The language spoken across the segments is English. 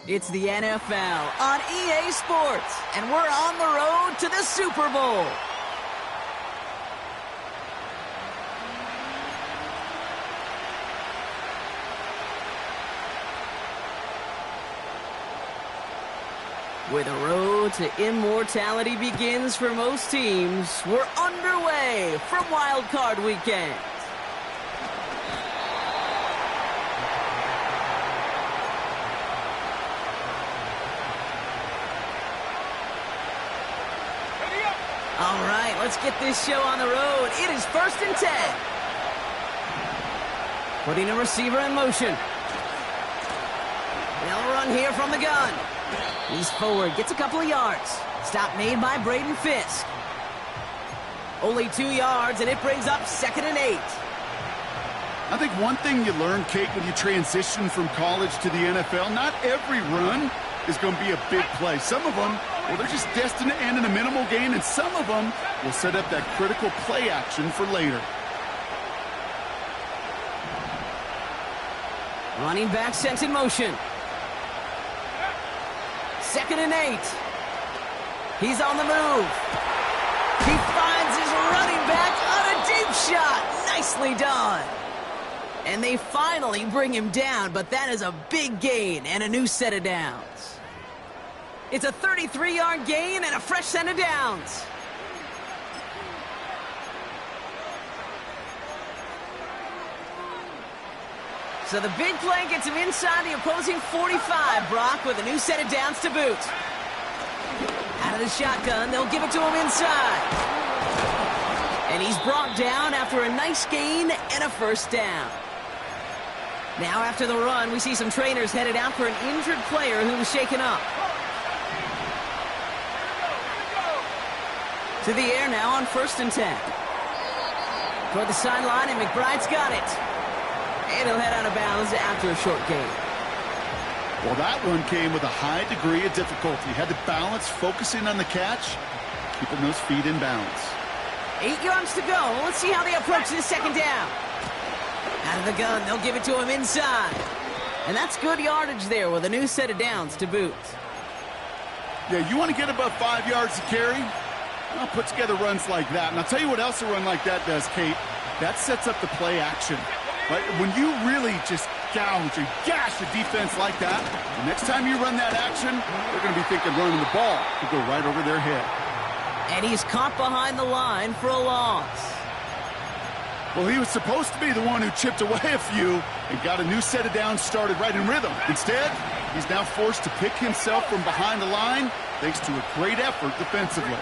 It's the NFL on EA Sports, and we're on the road to the Super Bowl. Where the road to immortality begins for most teams, we're underway from Wild Card Weekend. All right, let's get this show on the road. It is 1st and 10. Putting a receiver in motion. They'll run here from the gun. He's forward, gets a couple of yards. Stop made by Braden Fisk. Only 2 yards, and it brings up 2nd and 8. I think one thing you learn, Kate, when you transition from college to the NFL, not every run is going to be a big play. Some of them, well, they're just destined to end in a minimal gain, and some of them will set up that critical play action for later. Running back sent in motion. 2nd and 8. He's on the move. He finds his running back on a deep shot. Nicely done. And they finally bring him down, but that is a big gain and a new set of downs. It's a 33-yard gain and a fresh set of downs. So the big play gets him inside the opposing 45, Brock, with a new set of downs to boot. Out of the shotgun, they'll give it to him inside. And he's brought down after a nice gain and a first down. Now after the run, we see some trainers headed out for an injured player who was shaken up. To the air now on 1st and 10. Toward the sideline, and McBride's got it. And he'll head out of bounds after a short gain. Well, that one came with a high degree of difficulty. Had to balance focusing on the catch, keeping those feet in bounds. 8 yards to go. Let's see how they approach this 2nd down. Out of the gun, they'll give it to him inside. And that's good yardage there with a new set of downs to boot. Yeah, you want to get above 5 yards to carry? Well, put together runs like that. And I'll tell you what else a run like that does, Kate. That sets up the play action. Right? When you really just gouge and gash a defense like that, the next time you run that action, they're going to be thinking running the ball could go right over their head. And he's caught behind the line for a loss. Well, he was supposed to be the one who chipped away a few and got a new set of downs started right in rhythm. Instead, he's now forced to pick himself from behind the line thanks to a great effort defensively.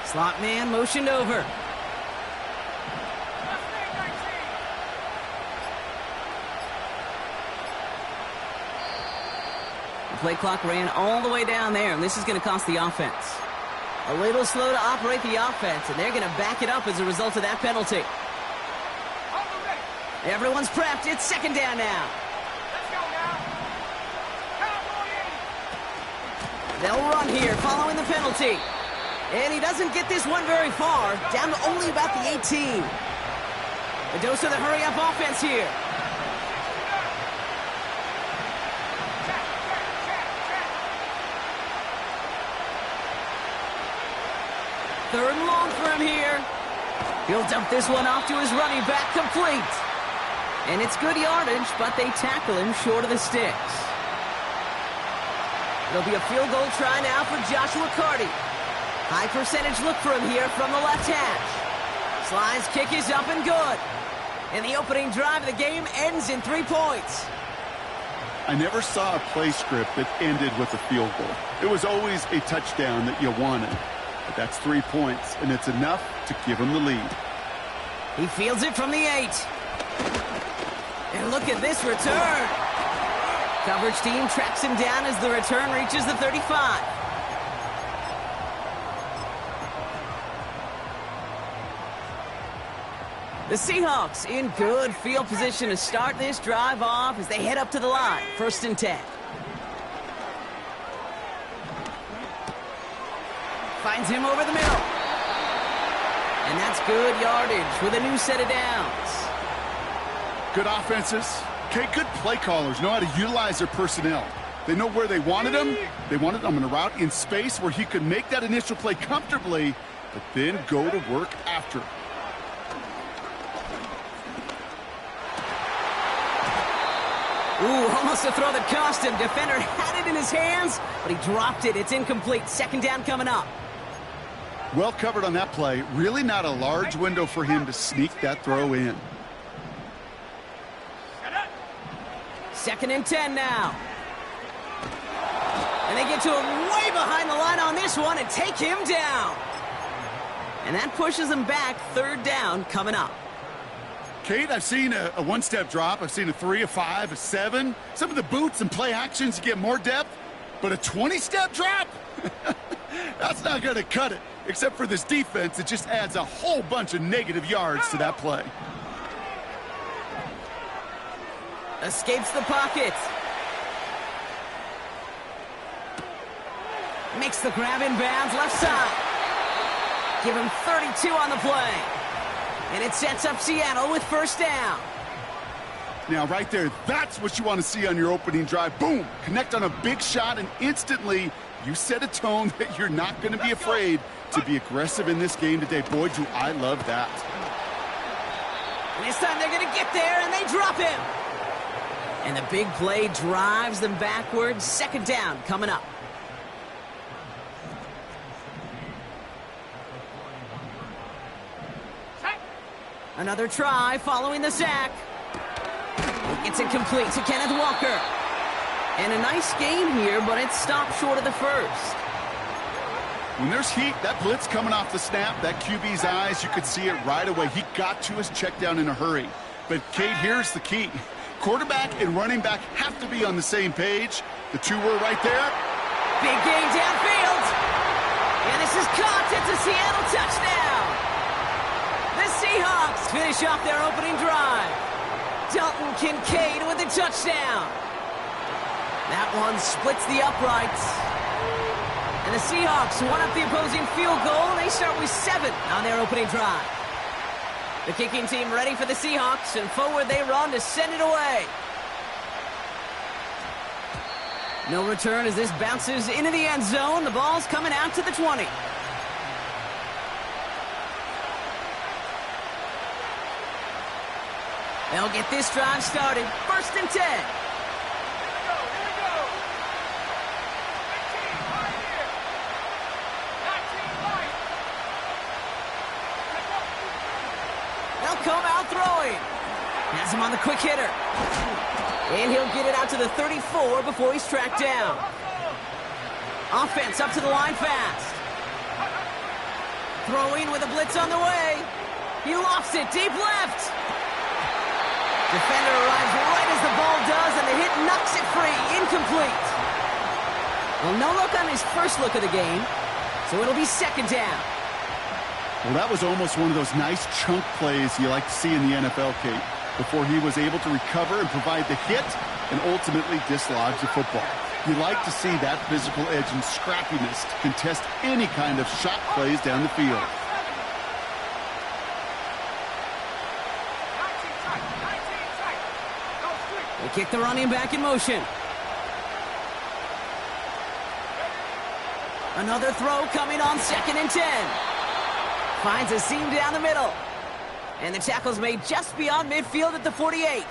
Slot man motioned over. The play clock ran all the way down there, and this is going to cost the offense. A little slow to operate the offense, and they're going to back it up as a result of that penalty. Everyone's prepped. It's 2nd down now. They'll run here following the penalty. And he doesn't get this one very far, down to only about the 18. A dose of the hurry-up offense here. Third and long for him here. He'll dump this one off to his running back, complete. And it's good yardage, but they tackle him short of the sticks. It'll be a field goal try now for Joshua Carty. High percentage look for him here from the left hash. Slide's kick is up and good. And the opening drive of the game ends in 3 points. I never saw a play script that ended with a field goal. It was always a touchdown that you wanted. But that's 3 points, and it's enough to give him the lead. He fields it from the 8. And look at this return. Coverage team tracks him down as the return reaches the 35. The Seahawks in good field position to start this drive off as they head up to the line. 1st and 10. Finds him over the middle. And that's good yardage with a new set of downs. Good offenses. Okay, good play callers know how to utilize their personnel. They know where they wanted him. They wanted him in a route in space where he could make that initial play comfortably, but then go to work after. Ooh, almost a throw that cost him. Defender had it in his hands, but he dropped it. It's incomplete. Second down coming up. Well covered on that play. Really not a large window for him to sneak that throw in. 2nd and 10 now. And they get to him way behind the line on this one and take him down. And that pushes him back. 3rd down coming up. Kate, I've seen a one-step drop. I've seen a 3, a 5, a 7. Some of the boots and play actions get more depth, but a 20-step drop? That's not going to cut it. Except for this defense, it just adds a whole bunch of negative yards to that play. Escapes the pocket. Makes the grab in bounds left side. Give him 32 on the play. And it sets up Seattle with 1st down. Now, right there, that's what you want to see on your opening drive. Boom! Connect on a big shot, and instantly you set a tone that you're not going to be afraid to be aggressive in this game today. Boy, do I love that. And this time they're going to get there, and they drop him. And the big play drives them backwards. 2nd down coming up. Another try following the sack. It's incomplete to Kenneth Walker. And a nice game here, but it stopped short of the 1st. When there's heat, that blitz coming off the snap, that QB's eyes, you could see it right away. He got to his check down in a hurry. But, Kate, here's the key. Quarterback and running back have to be on the same page. The two were right there. Big gain downfield. And this is caught. It's a Seattle touchdown. The Seahawks finish off their opening drive. Dalton Kincaid with a touchdown. That one splits the uprights. And the Seahawks won up the opposing field goal. They start with 7 on their opening drive. The kicking team ready for the Seahawks, and forward they run to send it away. No return as this bounces into the end zone. The ball's coming out to the 20. They'll get this drive started. 1st and 10. They'll come out throwing. Has him on the quick hitter. And he'll get it out to the 34 before he's tracked down. Offense up to the line fast. Throwing with a blitz on the way. He lofts it deep left. Defender arrives right as the ball does, and the hit knocks it free. Incomplete. Well, no look on his first look of the game, so it'll be 2nd down. Well, that was almost one of those nice chunk plays you like to see in the NFL, Kate, before he was able to recover and provide the hit and ultimately dislodge the football. You like to see that physical edge and scrappiness to contest any kind of shot plays down the field. They kick the running back in motion. Another throw coming on 2nd and 10. Finds a seam down the middle. And the tackle's made just beyond midfield at the 48.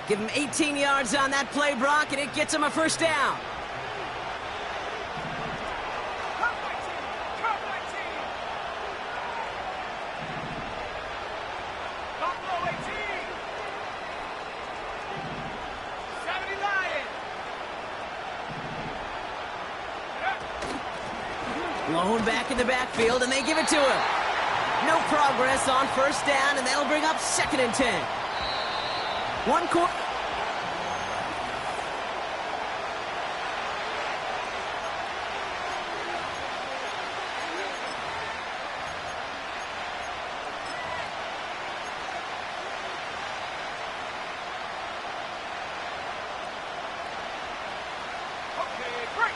Give him 18 yards on that play, Brock, and it gets him a 1st down. Blown back in the backfield, and they give it to him. No progress on 1st down, and that'll bring up 2nd and 10. One quarter.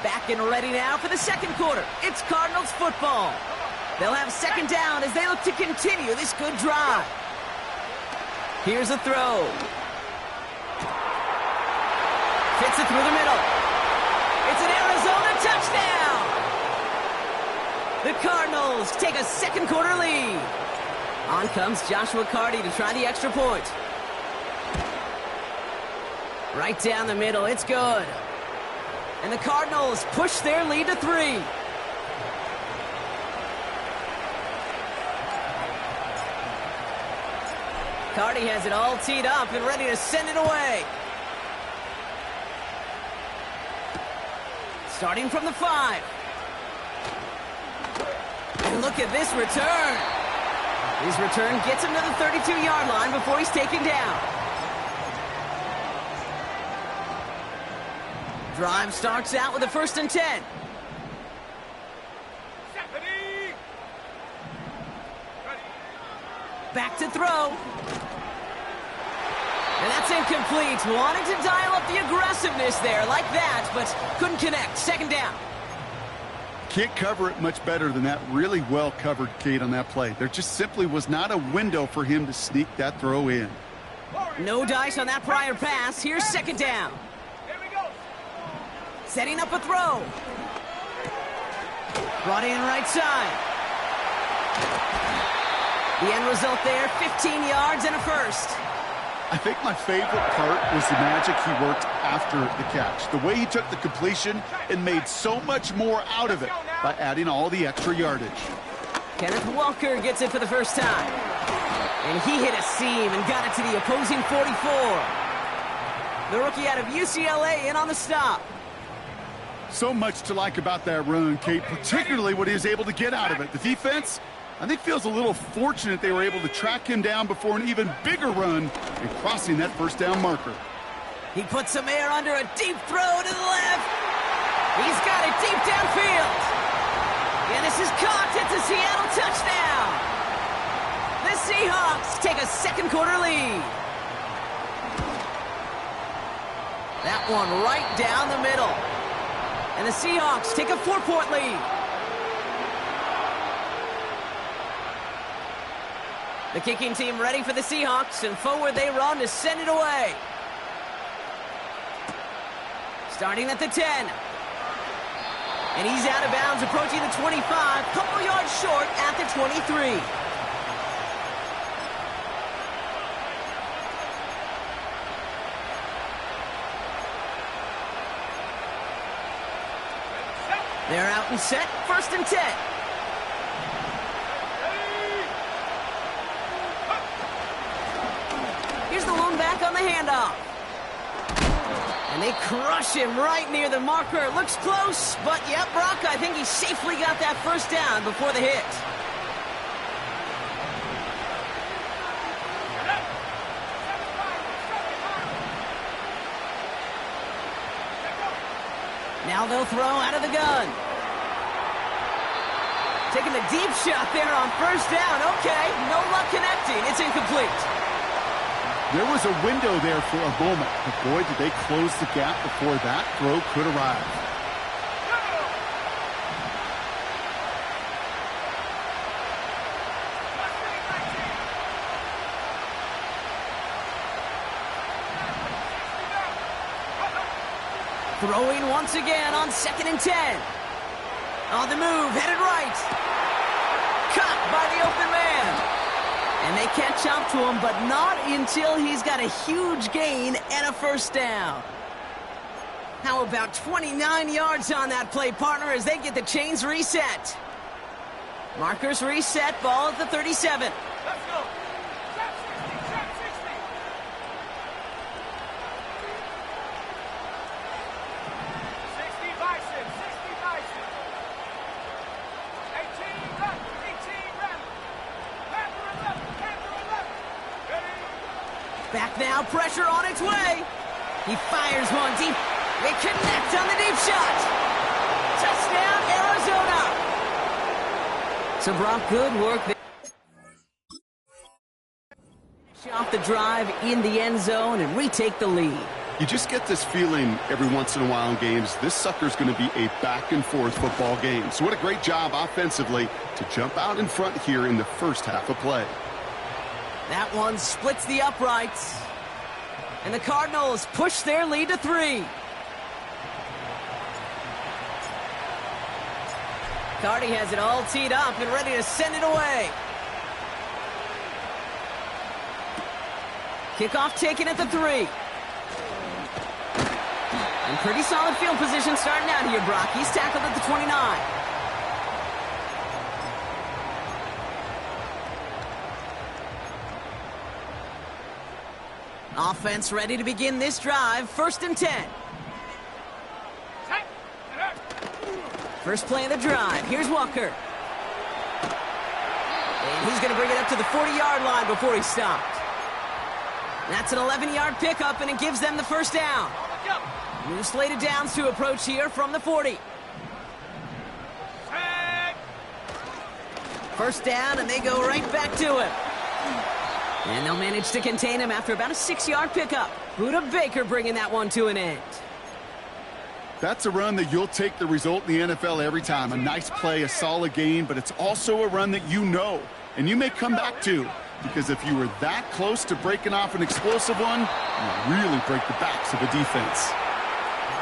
Back and ready now for the 2nd quarter. It's Cardinals football. They'll have second down as they look to continue this good drive. Here's a throw. Fits it through the middle. It's an Arizona touchdown! The Cardinals take a second quarter lead. On comes Joshua Carty to try the extra point. Right down the middle, it's good. And the Cardinals push their lead to 3. Carty has it all teed up and ready to send it away. Starting from the 5. And look at this return. His return gets him to the 32-yard line before he's taken down. Drive starts out with a 1st and 10. Back to throw. And that's incomplete. Wanted to dial up the aggressiveness there like that, but couldn't connect. Second down. Can't cover it much better than that. Really well covered, Kate, on that play. There just simply was not a window for him to sneak that throw in. No dice on that prior pass. Here's second down. Setting up a throw. Brought in right side. The end result there, 15 yards and a 1st. I think my favorite part was the magic he worked after the catch. The way he took the completion and made so much more out of it by adding all the extra yardage. Kenneth Walker gets it for the first time. And he hit a seam and got it to the opposing 44. The rookie out of UCLA in on the stop. So much to like about that run, Kate, particularly what he was able to get out of it. The defense, I think, feels a little fortunate they were able to track him down before an even bigger run and crossing that 1st down marker. He puts some air under a deep throw to the left. He's got it deep downfield. And this is caught. It's a Seattle touchdown. The Seahawks take a second quarter lead. That one right down the middle. And the Seahawks take a 4-point lead. The kicking team ready for the Seahawks, and forward they run to send it away. Starting at the 10. And he's out of bounds, approaching the 25, couple yards short at the 23. They're out and set, 1st and 10. Here's the lone back on the handoff. And they crush him right near the marker. Looks close, but yep, Brock, I think he safely got that 1st down before the hit. Now they'll throw out of the gun. Taking the deep shot there on 1st down. Okay, no luck connecting. It's incomplete. There was a window there for a moment, but boy, did they close the gap before that throw could arrive. Throwing once again on 2nd and 10. On the move, headed right. Caught by the open man. And they catch up to him, but not until he's got a huge gain and a 1st down. How about 29 yards on that play, partner, as they get the chains reset. Markers reset, ball at the 37. Let's go. Trap 60. 60 Bison. 18 run. Panther 11. Ready? Back now, pressure on its way. He fires one deep. They connect on the deep shot. Touchdown, Arizona. So, Brock, good work there. Off the drive in the end zone and retake the lead. You just get this feeling every once in a while in games, this sucker's going to be a back-and-forth football game. So what a great job offensively to jump out in front here in the first half of play. That one splits the uprights. And the Cardinals push their lead to 3. Cardi has it all teed up and ready to send it away. Kickoff taken at the 3. And pretty solid field position starting out here, Brock. He's tackled at the 29. Offense ready to begin this drive. 1st and 10. First play of the drive. Here's Walker. And he's going to bring it up to the 40-yard line before he stopped. That's an 11-yard pickup, and it gives them the first down. New slated downs to approach here from the 40. First down, and they go right back to him. And they'll manage to contain him after about a 6-yard pickup. Buda Baker bringing that one to an end. That's a run that you'll take the result in the NFL every time. A nice play, a solid game, but it's also a run that you know, and you may come back to. Because if you were that close to breaking off an explosive one, you really break the backs of a defense.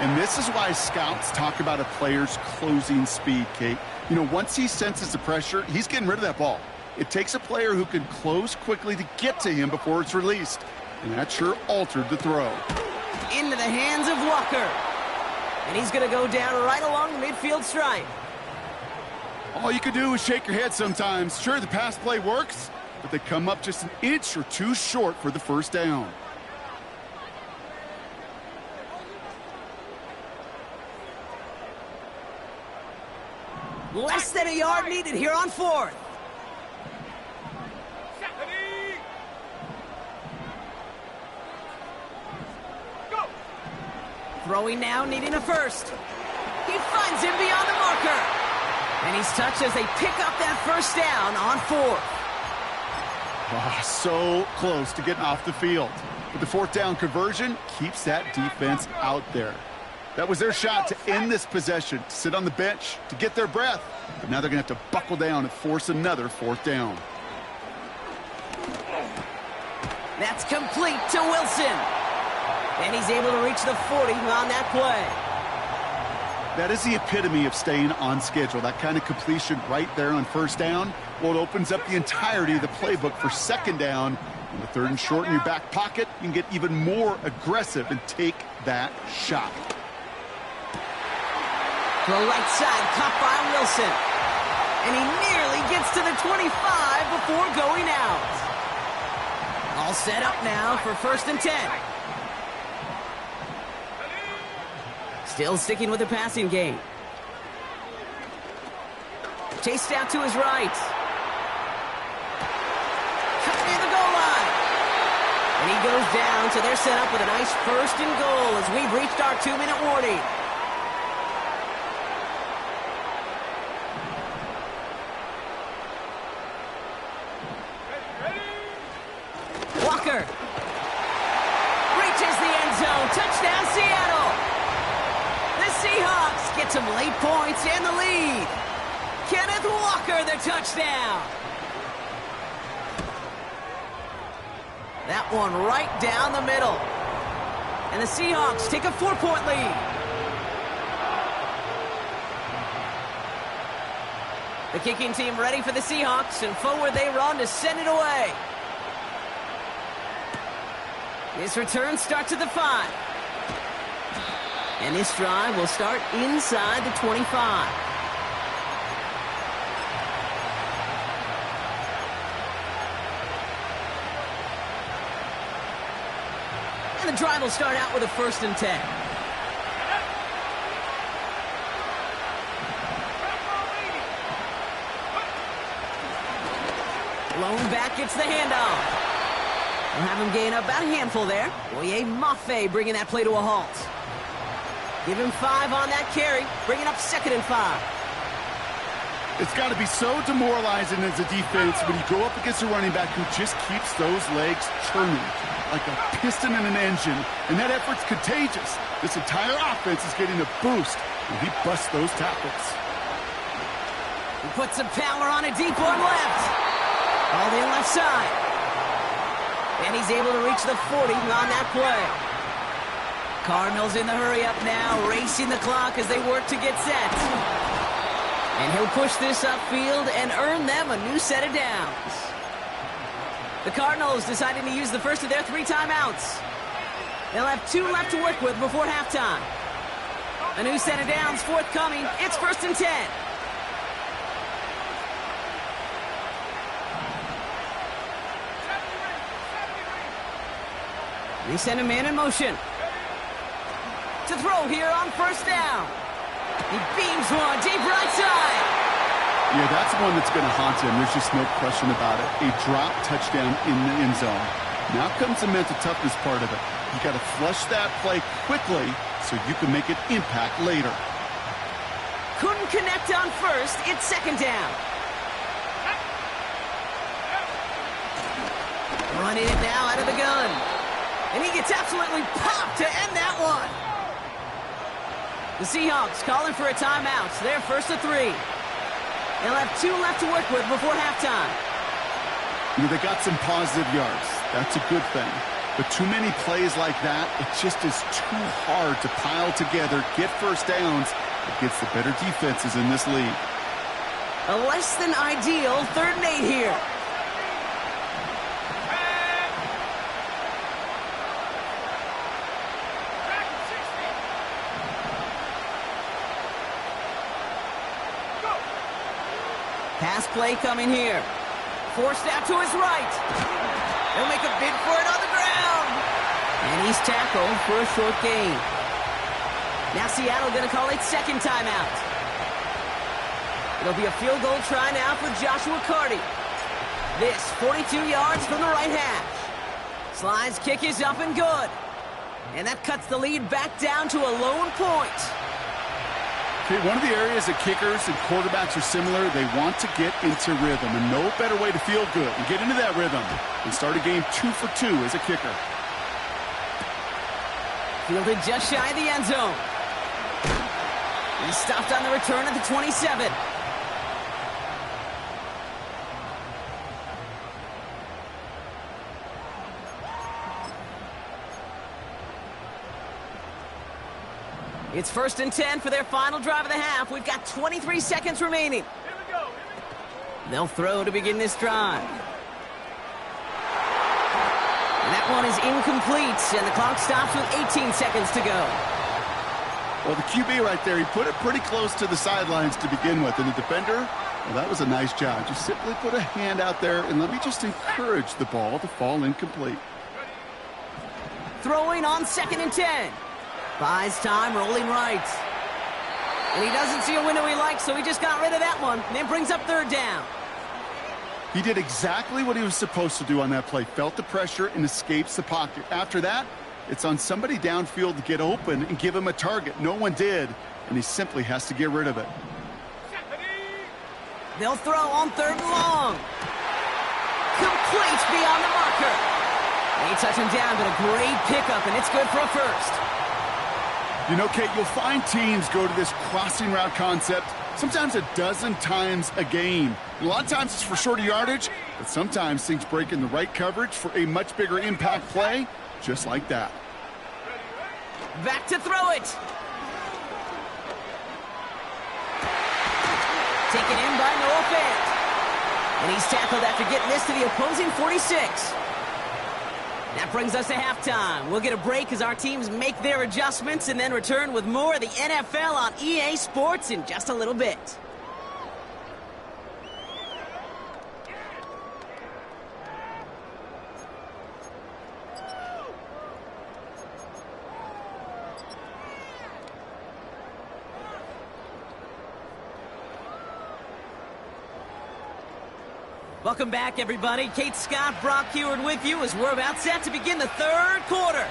And this is why scouts talk about a player's closing speed, Kate. You know, once he senses the pressure, he's getting rid of that ball. It takes a player who can close quickly to get to him before it's released. And that sure altered the throw. Into the hands of Walker. And he's going to go down right along the midfield stripe. All you can do is shake your head sometimes. Sure, the pass play works, but they come up just an inch or two short for the first down. Less than a yard needed here on 4th. Throwing now, needing a first. He finds him beyond the marker. And he's touched as they pick up that first down on 4th. Oh, so close to getting off the field. But the 4th down conversion keeps that defense out there. That was their shot to end this possession, to sit on the bench, to get their breath. But now they're going to have to buckle down and force another 4th down. That's complete to Wilson. And he's able to reach the 40 on that play. That is the epitome of staying on schedule. That kind of completion right there on 1st down. Well, it opens up the entirety of the playbook for 2nd down. In the 3rd and short in your back pocket, you can get even more aggressive and take that shot. To the right side, caught by Wilson. And he nearly gets to the 25 before going out. All set up now for 1st and 10. Still sticking with the passing game. Chased out to his right. Cut near the goal line. And he goes down, so they're set up with a nice 1st and goal as we've reached our 2-minute warning. Walker reaches the end zone. Touchdown, Seattle. The Seahawks get some late points and the lead. Kenneth Walker, the touchdown. That one right down the middle. And the Seahawks take a 4-point lead. The kicking team ready for the Seahawks, and forward they run to send it away. This return starts at the 5. And this drive will start inside the 25. And the drive will start out with a 1st and 10. Blown back gets the handoff. We'll have him gain about a handful there. Oye Mafe bringing that play to a halt. Give him 5 on that carry, bringing up 2nd and 5. It's got to be so demoralizing as a defense when you go up against a running back who just keeps those legs churning like a piston in an engine, and that effort's contagious. This entire offense is getting a boost when he busts those tackles. He puts some power on a deep one left. All the left side. And he's able to reach the 40 on that play. Cardinals in the hurry-up now, racing the clock as they work to get set. And he'll push this upfield and earn them a new set of downs. The Cardinals deciding to use the first of their 3 timeouts. They'll have 2 left to work with before halftime. A new set of downs forthcoming. It's 1st and 10. They send a man in motion. To throw here on 1st down. He beams one deep right side. Yeah, that's one that's going to haunt him. There's just no question about it. A drop touchdown in the end zone. Now comes the mental toughness part of it. You got to flush that play quickly so you can make an impact later. Couldn't connect on 1st. It's 2nd down. Running it now out of the gun. And he gets absolutely popped to end that one. The Seahawks calling for a timeout. They're 1st and 3. They'll have 2 left to work with before halftime. They got some positive yards. That's a good thing. But too many plays like that, it just is too hard to pile together, get 1st downs against the better defenses in this league. A less than ideal 3rd and 8 here. Pass play coming here. Forced out to his right. He'll make a bid for it on the ground. And he's tackled for a short gain. Now Seattle going to call a 2nd timeout. It'll be a field goal try now for Joshua Carty. This 42 yards from the right hash. Slide's kick is up and good. And that cuts the lead back down to a lone point. Okay, one of the areas that kickers and quarterbacks are similar, they want to get into rhythm, and no better way to feel good and get into that rhythm and start a game 2 for 2 as a kicker. Fielded just shy of the end zone. He stopped on the return at the 27. It's 1st and 10 for their final drive of the half. We've got 23 seconds remaining. Here we go. They'll throw to begin this drive. And that one is incomplete, and the clock stops with 18 seconds to go. Well, the QB right there, he put it pretty close to the sidelines to begin with. And the defender, well, that was a nice job. Just simply put a hand out there, and let me just encourage the ball to fall incomplete. Throwing on 2nd and 10. Buys time, rolling right. And he doesn't see a window he likes, so he just got rid of that one. And then brings up 3rd down. He did exactly what he was supposed to do on that play. Felt the pressure and escapes the pocket. After that, it's on somebody downfield to get open and give him a target. No one did, and he simply has to get rid of it. They'll throw on 3rd and long. Complete beyond the marker. They touch him down, but a great pickup, and it's good for a 1st. You know, Kate, you'll find teams go to this crossing route concept sometimes a dozen times a game. And a lot of times it's for shorter yardage, but sometimes things break in the right coverage for a much bigger impact play, just like that. Back to throw it. Taken in by Noah Fant. And he's tackled after getting this to the opposing 46. That brings us to halftime. We'll get a break as our teams make their adjustments and then return with more of the NFL on EA Sports in just a little bit. Welcome back, everybody. Kate Scott, Brock Heward with you as we're about set to begin the 3rd quarter.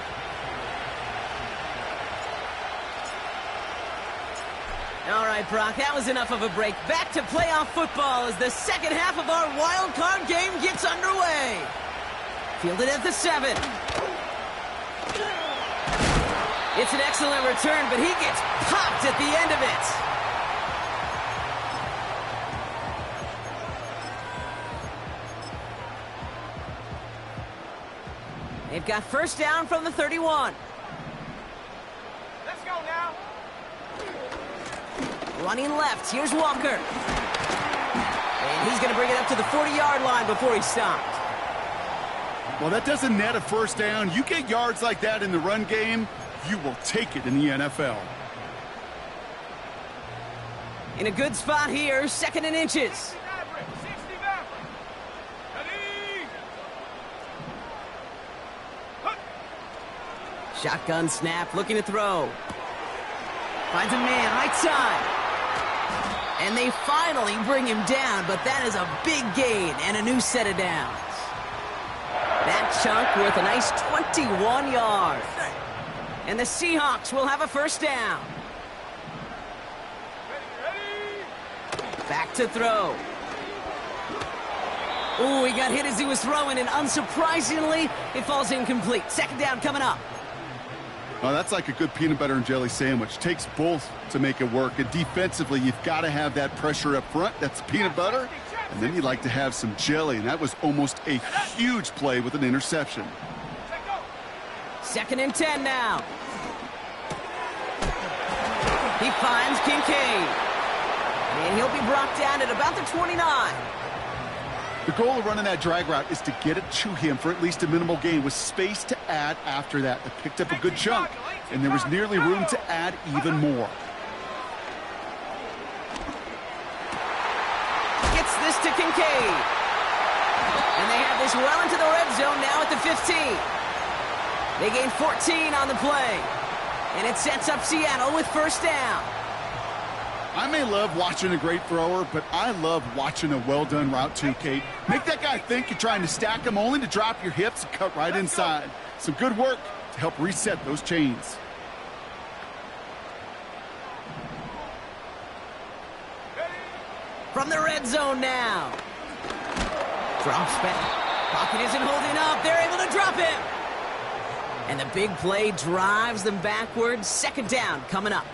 All right, Brock, that was enough of a break. Back to playoff football as the second half of our wild card game gets underway. Fielded at the 7. It's an excellent return, but he gets popped at the end of it. They've got first down from the 31. Let's go now. Running left, here's Walker. And he's going to bring it up to the 40-yard line before he stopped. Well, that doesn't net a first down. You get yards like that in the run game, you will take it in the NFL. In a good spot here, 2nd and inches. 60 Maverick. Ready? Shotgun snap, looking to throw. Finds a man, right side. And they finally bring him down, but that is a big gain and a new set of downs. That chunk worth a nice 21 yards. And the Seahawks will have a first down. Ready? Back to throw. Ooh, he got hit as he was throwing, and unsurprisingly, it falls incomplete. 2nd down coming up. Oh, that's like a good peanut butter and jelly sandwich. Takes both to make it work. And defensively, you've got to have that pressure up front. That's peanut butter. And then you like to have some jelly. And that was almost a huge play with an interception. 2nd and 10 now. He finds Kincaid. And he'll be brought down at about the 29. The goal of running that drag route is to get it to him for at least a minimal gain with space to add after that. They picked up a good chunk, and there was nearly room to add even more. Gets this to Kincaid. And they have this well into the red zone now at the 15. They gain 14 on the play. And it sets up Seattle with first down. I may love watching a great thrower, but I love watching a well-done route too, Kate. Make that guy think you're trying to stack him only to drop your hips and cut right inside. Some good work to help reset those chains. From the red zone now. Drops back. Pocket isn't holding up. They're able to drop him. And the big play drives them backwards. 2nd down coming up.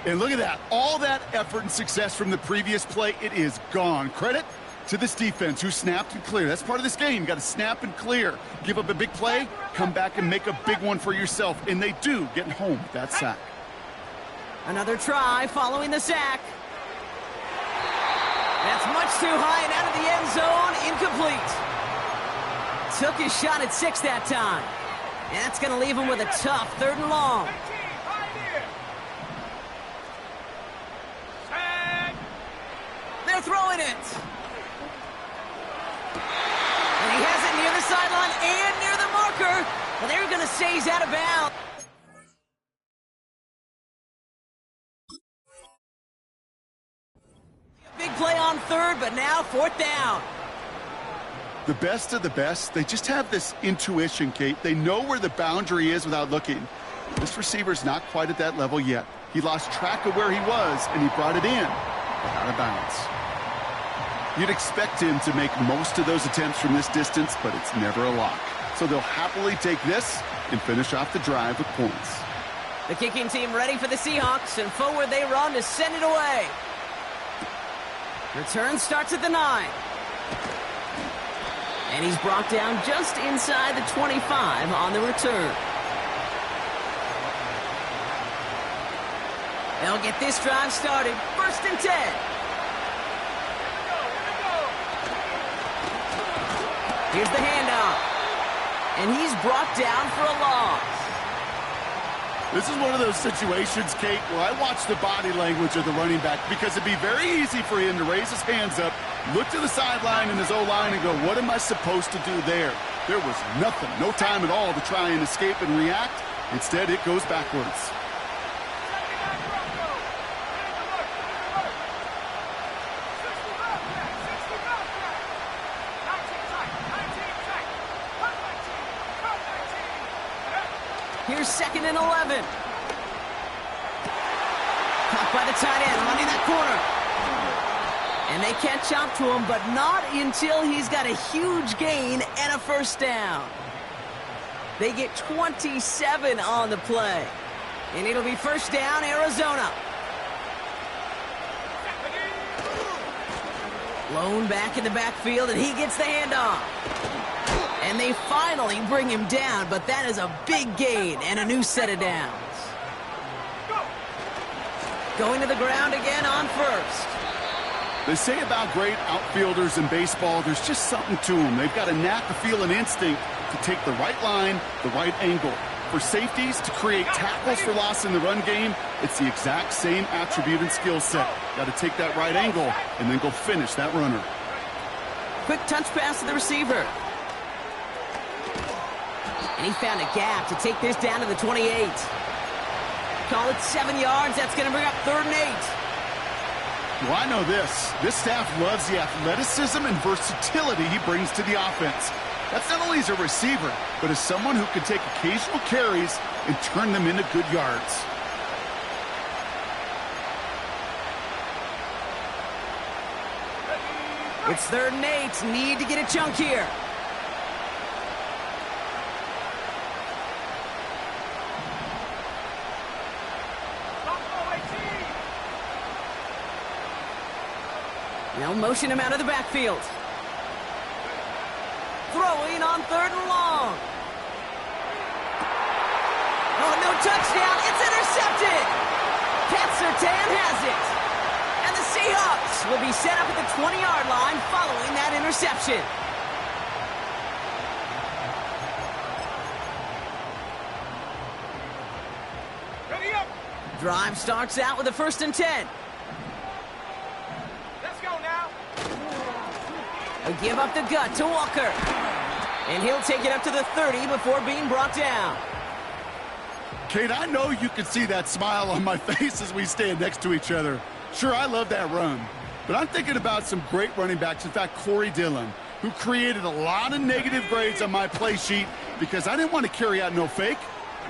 And look at that. All that effort and success from the previous play, it is gone. Credit to this defense who snapped and cleared. That's part of this game. You got to snap and clear. Give up a big play, come back and make a big one for yourself. And they do, getting home with that sack. Another try following the sack. That's much too high and out of the end zone. Incomplete. Took his shot at 6 that time. And that's going to leave him with a tough 3rd and long. They're throwing it. And he has it near the sideline and near the marker. Well, they're going to say he's out of bounds. Big play on 3rd, but now 4th down. The best of the best, they just have this intuition, Kate. They know where the boundary is without looking. This receiver's not quite at that level yet. He lost track of where he was, and he brought it in, but out of bounds. You'd expect him to make most of those attempts from this distance, but it's never a lock. So they'll happily take this and finish off the drive with points. The kicking team ready for the Seahawks, and forward they run to send it away. Return starts at the 9. And he's brought down just inside the 25 on the return. They'll get this drive started. 1st and 10. Here's the handoff. And he's brought down for a loss. This is one of those situations, Kate, where I watch the body language of the running back because it'd be very easy for him to raise his hands up, look to the sideline in his O-line and go, what am I supposed to do there? There was nothing, no time at all to try and escape and react. Instead, it goes backwards. Here's 2nd and 11. Caught by the tight end, running that corner. And they catch up to him, but not until he's got a huge gain and a first down. They get 27 on the play. And it'll be first down, Arizona. Lone back in the backfield, and he gets the handoff. And they finally bring him down, but that is a big gain and a new set of downs. Going to the ground again on first. They say about great outfielders in baseball, there's just something to them. They've got a knack, a feel, an instinct to take the right line, the right angle. For safeties to create tackles for loss in the run game, it's the exact same attribute and skill set. Got to take that right angle and then go finish that runner. Quick touch pass to the receiver. And he found a gap to take this down to the 28. Call it 7 yards. That's going to bring up 3rd and 8. Well, I know this. This staff loves the athleticism and versatility he brings to the offense. That's not only as a receiver, but as someone who can take occasional carries and turn them into good yards. It's 3rd and 8. Need to get a chunk here. Now motion him out of the backfield. Throwing on 3rd and long. Oh, no touchdown. It's intercepted. Pat Surtain has it. And the Seahawks will be set up at the 20-yard line following that interception. Ready up. Drive starts out with a 1st and 10. A give up the gut to Walker. And he'll take it up to the 30 before being brought down. Kate, I know you can see that smile on my face as we stand next to each other. Sure, I love that run. But I'm thinking about some great running backs. In fact, Corey Dillon, who created a lot of negative grades on my play sheet because I didn't want to carry out no fake.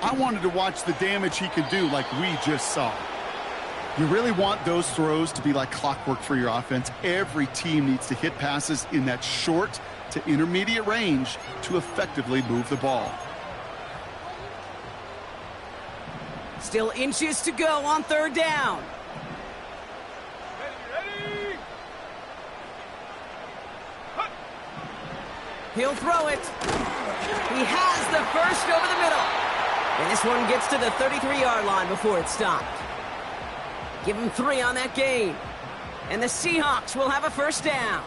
I wanted to watch the damage he could do like we just saw. You really want those throws to be like clockwork for your offense. Every team needs to hit passes in that short to intermediate range to effectively move the ball. Still inches to go on 3rd down. Ready. He'll throw it. He has the first over the middle. And this one gets to the 33-yard line before it's stopped. Give him 3 on that gain. And the Seahawks will have a first down.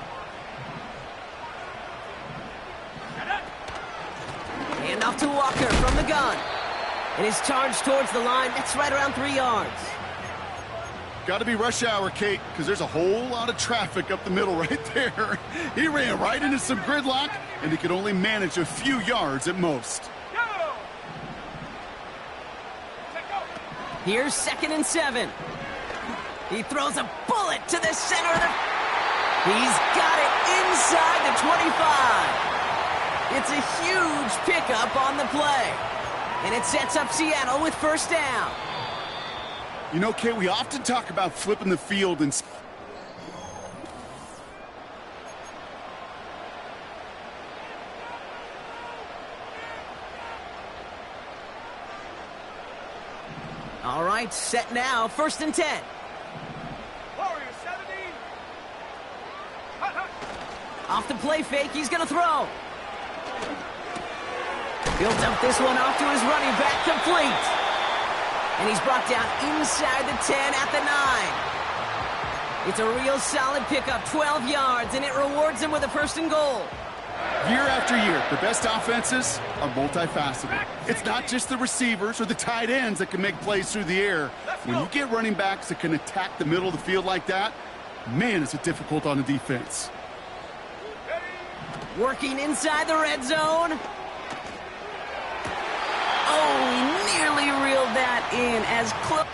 Hand off to Walker from the gun. And his charge towards the line, that's right around 3 yards. Got to be rush hour, Kate, because there's a whole lot of traffic up the middle right there. He ran right into some gridlock, and he could only manage a few yards at most. Here's 2nd and 7. He throws a bullet to the center of the... He's got it inside the 25. It's a huge pickup on the play. And it sets up Seattle with first down. You know, Kate, we often talk about flipping the field and... All right, set now. 1st and 10. Warriors 70. Off the play fake, he's going to throw. He'll dump this one off to his running back, complete. And he's brought down inside the 10 at the 9. It's a real solid pickup, 12 yards, and it rewards him with a 1st and goal. Year after year, the best offenses are multifaceted. It's not just the receivers or the tight ends that can make plays through the air. When you get running backs that can attack the middle of the field like that, man, is it difficult on the defense. Working inside the red zone. Oh, he nearly reeled that in as close.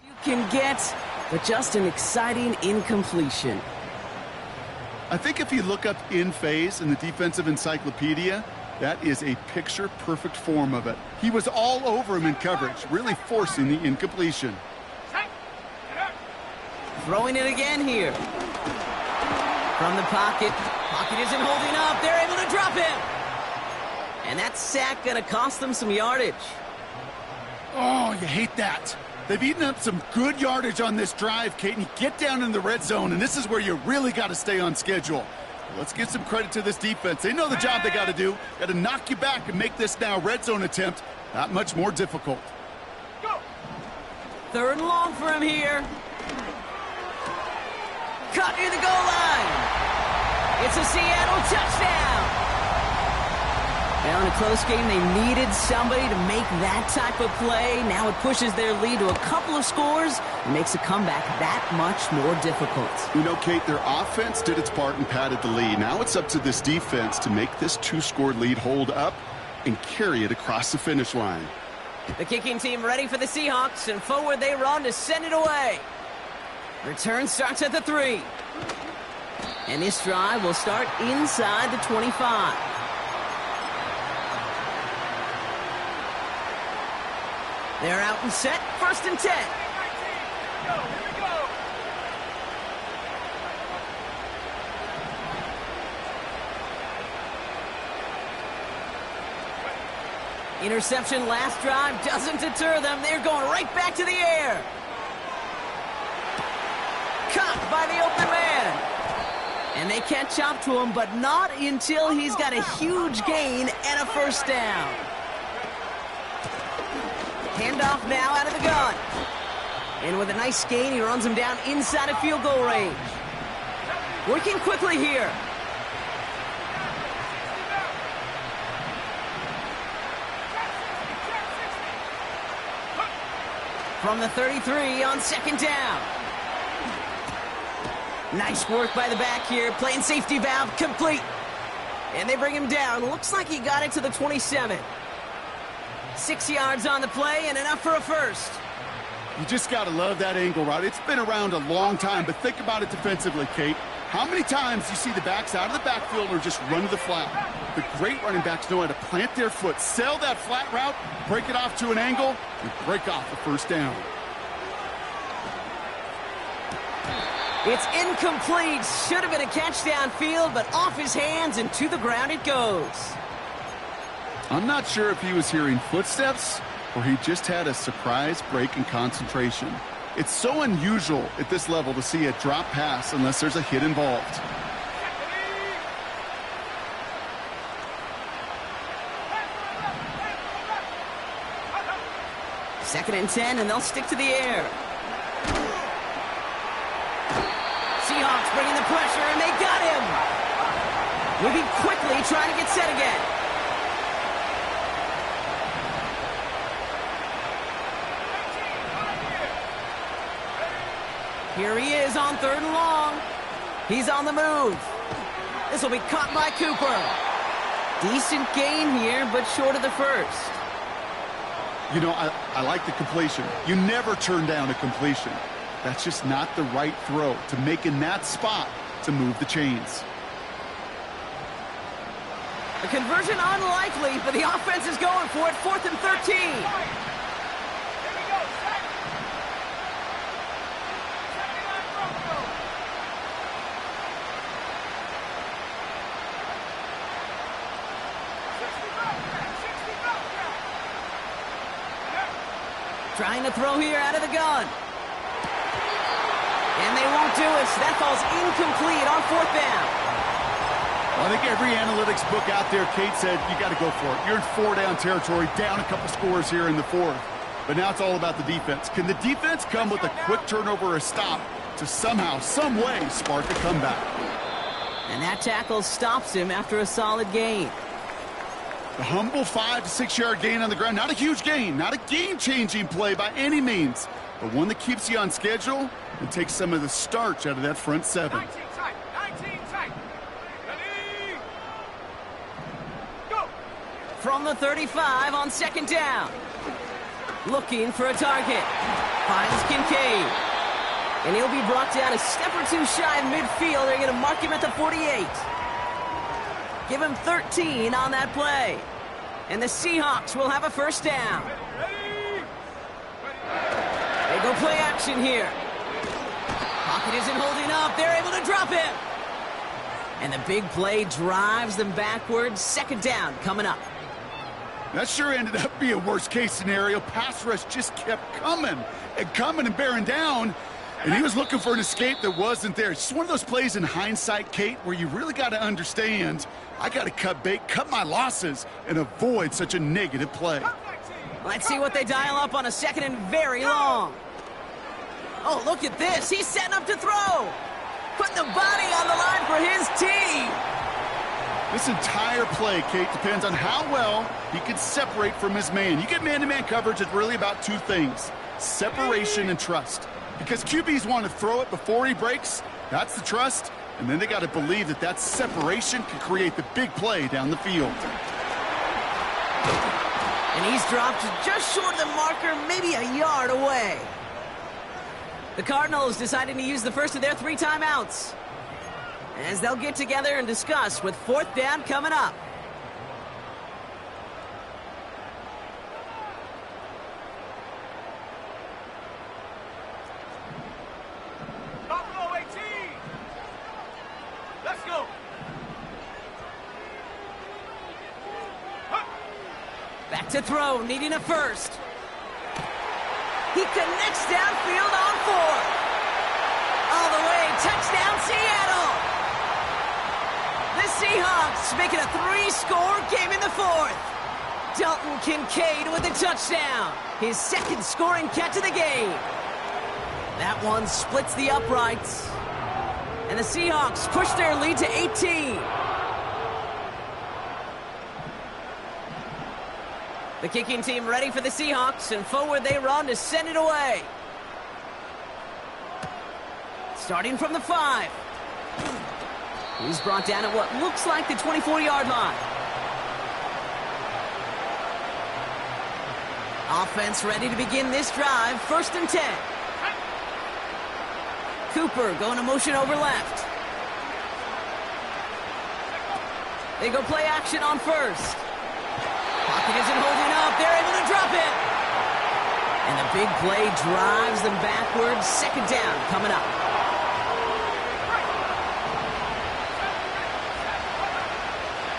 You can get, but just an exciting incompletion. I think if you look up in phase in the defensive encyclopedia, That is a picture-perfect form of it. He was all over him in coverage, really forcing the incompletion. Throwing it again here. From the pocket. Pocket isn't holding up. They're able to drop him. And that sack going to cost them some yardage. Oh, you hate that. They've eaten up some good yardage on this drive, Kate, and you get down in the red zone, and this is where you really got to stay on schedule. Let's give some credit to this defense. They know the job they got to do. Got to knock you back and make this now red zone attempt that much more difficult. Go. 3rd and long for him here. Cut near the goal line. It's a Seattle touchdown. Now in a close game, they needed somebody to make that type of play. Now it pushes their lead to a couple of scores and makes a comeback that much more difficult. You know, Kate, their offense did its part and padded the lead. Now it's up to this defense to make this 2-score lead hold up and carry it across the finish line. The kicking team ready for the Seahawks, and forward they run to send it away. Return starts at the 3. And this drive will start inside the 25. They're out and set. 1st and 10. Go. Here we go. Interception last drive doesn't deter them. They're going right back to the air. Caught by the open man. And they catch up to him, but not until he's got a huge gain and a 1st down. Handoff now out of the gun. And with a nice gain, he runs him down inside of field goal range. Working quickly here. From the 33 on 2nd down. Nice work by the back here. Playing safety valve complete. And they bring him down. Looks like he got it to the 27. 6 yards on the play and enough for a 1st. You just got to love that angle route. It's been around a long time, but think about it defensively, Kate. How many times you see the backs out of the backfield or just run to the flat? The great running backs know how to plant their foot, sell that flat route, break it off to an angle, and break off the 1st down. It's incomplete. Should have been a catch downfield, but off his hands and to the ground it goes. I'm not sure if he was hearing footsteps or he just had a surprise break in concentration. It's so unusual at this level to see a drop pass unless there's a hit involved. 2nd and 10, and they'll stick to the air. Seahawks bringing the pressure, and they got him. Moving quickly, trying to get set again. Here he is on 3rd and long. He's on the move. This will be caught by Cooper. Decent gain here, but short of the 1st. You know, I like the completion. You never turn down a completion. That's just not the right throw to make in that spot to move the chains. A conversion unlikely, but the offense is going for it. 4th and 13. Trying to throw here out of the gun. And they won't do it. So that falls incomplete on 4th down. Well, I think every analytics book out there, Kate said, you got to go for it. You're in 4-down territory, down a couple scores here in the 4th. But now it's all about the defense. Can the defense come with a quick turnover or a stop to somehow, some way, spark a comeback? And that tackle stops him after a solid gain. The humble 5 to 6 yard gain on the ground. Not a huge gain, not a game-changing play by any means, but one that keeps you on schedule and takes some of the starch out of that front 7. 19 tight. 19 tight. Ready? Go. From the 35 on 2nd down. Looking for a target. Finds Kincaid. And he'll be brought down a step or two shy of midfield. They're going to mark him at the 48. Give him 13 on that play. And the Seahawks will have a first down. Ready? They go play action here. Pocket isn't holding up. They're able to drop it. And the big play drives them backwards. Second down coming up. That sure ended up being a worst-case scenario. Pass rush just kept coming and bearing down. And he was looking for an escape that wasn't there. It's just one of those plays in hindsight, Kate, where you really got to understand, I got to cut bait, cut my losses, and avoid such a negative play. Let's see what they dial up on a second and very long. Oh, look at this. He's setting up to throw. Putting the body on the line for his team. This entire play, Kate, depends on how well he can separate from his man. You get man-to-man coverage, it's really about two things, separation and trust. Because QBs want to throw it before he breaks, that's the trust, and then they got to believe that that separation can create the big play down the field. And he's dropped just short of the marker, maybe a yard away. The Cardinals deciding to use the first of their 3 timeouts, as they'll get together and discuss with fourth down coming up. Buffalo 18. Let's go. Back to throw, needing a first. He connects downfield on 4. All the way, touchdown Seattle. The Seahawks making a 3-score game in the 4th. Dalton Kincaid with a touchdown. His second scoring catch of the game. That one splits the uprights. And the Seahawks push their lead to 18. The kicking team ready for the Seahawks, and forward they run to send it away. Starting from the 5. He's brought down at what looks like the 24-yard line. Offense ready to begin this drive. 1st and 10. Cooper going to motion over left. They go play action on 1st. Pocket isn't holding up. They're able to drop it. And the big play drives them backwards. Second down coming up.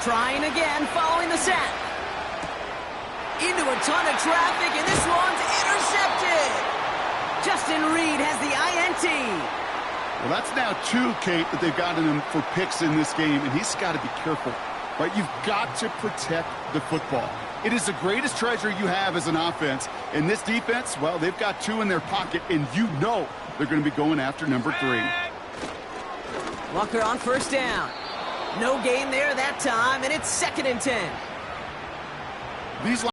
Trying again following the sack. Into a ton of traffic, and this one's intercepted. Justin Reed has the INT. Well, that's now 2, Kate, that they've gotten him for picks in this game, and he's got to be careful. Right? You've got to protect the football. It is the greatest treasure you have as an offense. And this defense, well, they've got 2 in their pocket, and you know they're going to be going after number 3. Walker on 1st down. No gain there that time, and it's 2nd and 10. These